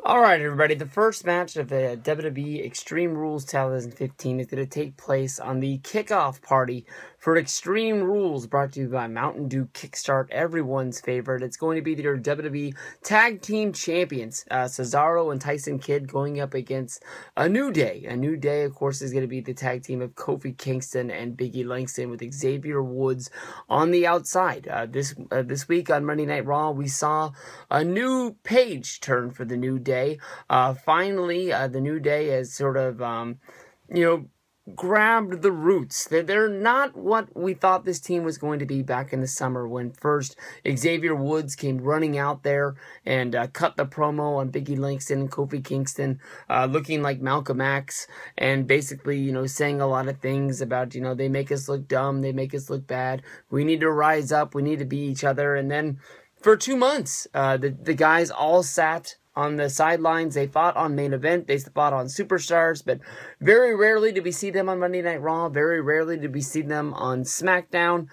Alright, everybody, the first match of the WWE Extreme Rules 2015 is going to take place on the kickoff party for Extreme Rules, brought to you by Mountain Dew Kickstart, everyone's favorite. It's going to be their WWE Tag Team Champions, Cesaro and Tyson Kidd, going up against a New Day. A New Day, of course, is going to be the tag team of Kofi Kingston and Biggie Langston, with Xavier Woods on the outside. This week on Monday Night Raw, we saw a new page turn for the New Day. Finally, the New Day has sort of, grabbed the roots. They're not what we thought this team was going to be back in the summer, when first Xavier Woods came running out there and cut the promo on Biggie Langston and Kofi Kingston, looking like Malcolm X, and basically, saying a lot of things about, they make us look dumb, they make us look bad, we need to rise up, we need to be each other. And then for 2 months, the guys all sat on the sidelines. They fought on Main Event, they fought on Superstars, but very rarely did we see them on Monday Night Raw, very rarely did we see them on SmackDown.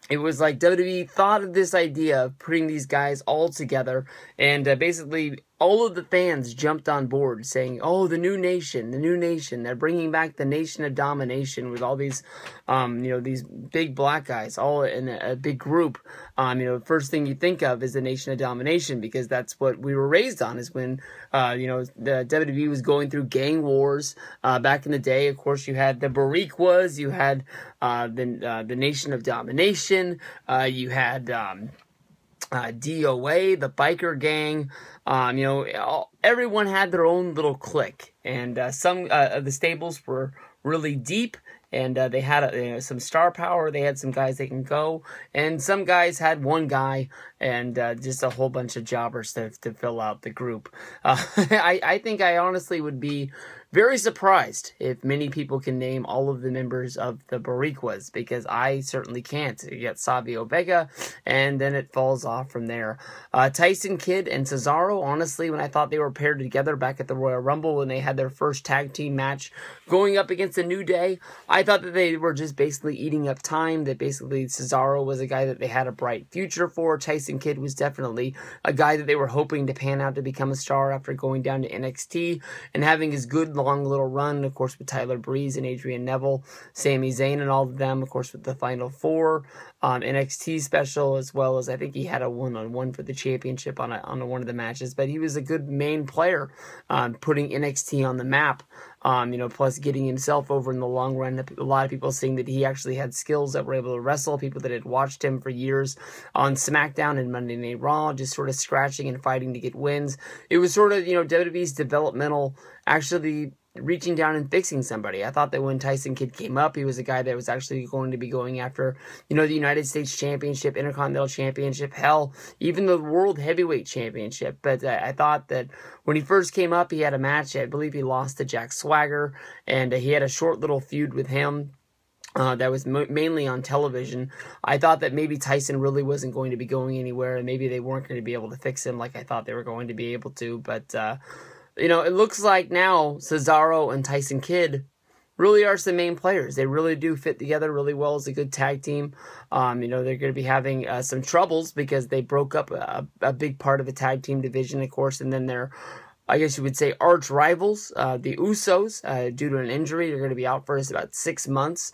It was like WWE thought of this idea of putting these guys all together, and basically all of the fans jumped on board saying, oh, the new nation, they're bringing back the Nation of Domination, with all these, these big black guys all in a big group. The first thing you think of is the Nation of Domination, because that's what we were raised on, is when, the WWE was going through gang wars, back in the day. Of course, you had the Boricuas, you had, the Nation of Domination, you had, DOA, the biker gang. Everyone had their own little clique, and some of the stables were really deep, and they had some star power. They had some guys that can go, and some guys had one guy and just a whole bunch of jobbers to fill out the group. I think I honestly would be very surprised if many people can name all of the members of the Boricuas, because I certainly can't. You get Savio Vega, and then it falls off from there. Tyson Kidd and Cesaro, honestly, when I thought they were paired together back at the Royal Rumble when they had their first tag team match going up against the New Day, I thought that they were just basically eating up time, that basically Cesaro was a guy that they had a bright future for. Tyson Kidd was definitely a guy that they were hoping to pan out to become a star after going down to NXT and having his good long little run, of course, with Tyler Breeze and Adrian Neville, Sami Zayn, and all of them, of course, with the Final Four NXT special, as well as I think he had a one-on-one for the championship on one of the matches. But he was a good main player, putting NXT on the map. Plus getting himself over in the long run. A lot of people saying that he actually had skills that were able to wrestle, people that had watched him for years on SmackDown and Monday Night Raw, just sort of scratching and fighting to get wins. It was sort of, WWE's developmental, actually reaching down and fixing somebody. I thought that when Tyson Kidd came up, he was a guy that was actually going to be going after, the United States Championship, Intercontinental Championship, hell, even the World Heavyweight Championship. But I thought that when he first came up, he had a match. I believe he lost to Jack Swagger, and he had a short little feud with him. That was mainly on television. I thought that maybe Tyson really wasn't going to be going anywhere, and maybe they weren't going to be able to fix him like I thought they were going to be able to. But, it looks like now Cesaro and Tyson Kidd really are some main players. They really do fit together really well as a good tag team. They're going to be having some troubles because they broke up a big part of the tag team division, of course, and then they're, I guess you would say, arch rivals, the Usos, due to an injury. They're going to be out for about 6 months.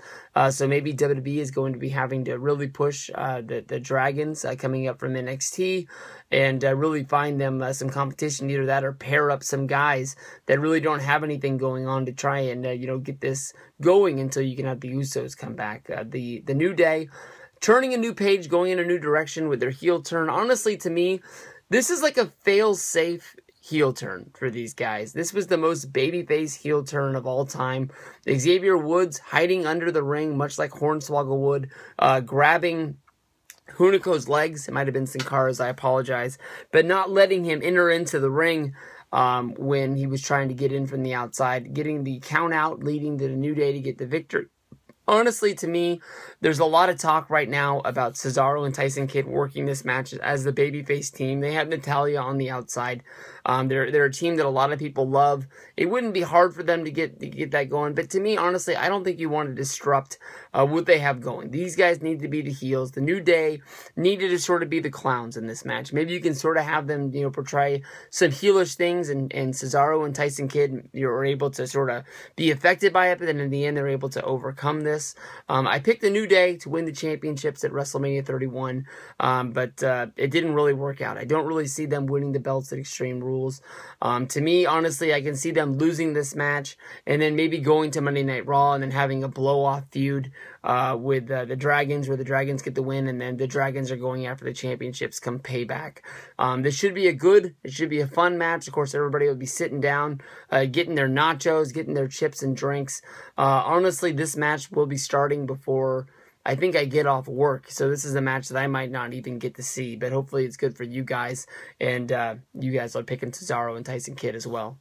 So maybe WWE is going to be having to really push the Dragons coming up from NXT and really find them some competition. Either that or pair up some guys that really don't have anything going on to try and, get this going until you can have the Usos come back. The New Day turning a new page, going in a new direction with their heel turn. Honestly, to me, this is like a fail-safe heel turn for these guys. This was the most babyface heel turn of all time. Xavier Woods hiding under the ring, much like Hornswoggle would, grabbing Hunico's legs. It might have been Sin Cara's, I apologize, but not letting him enter into the ring when he was trying to get in from the outside, getting the count out, leading to the New Day to get the victory. Honestly, to me, there's a lot of talk right now about Cesaro and Tyson Kidd working this match as the babyface team. They have Natalia on the outside. They're a team that a lot of people love. It wouldn't be hard for them to get that going. But to me, honestly, I don't think you want to disrupt what they have going. These guys need to be the heels. The New Day needed to sort of be the clowns in this match. Maybe you can sort of have them, portray some heelish things, and Cesaro and Tyson Kidd, you're able to sort of be affected by it, but then in the end, they're able to overcome this. I picked the New Day to win the championships at WrestleMania 31, but it didn't really work out. I don't really see them winning the belts at Extreme Rules. To me, honestly, I can see them losing this match and then maybe going to Monday Night Raw and then having a blow-off feud with the Dragons, where the Dragons get the win, and then the Dragons are going after the championships come Payback. This should be it should be a fun match. Of course, everybody will be sitting down, getting their nachos, getting their chips and drinks. Honestly, this match will be starting before I think I get off work, so this is a match that I might not even get to see, but hopefully it's good for you guys, and you guys are picking Cesaro and Tyson Kidd as well.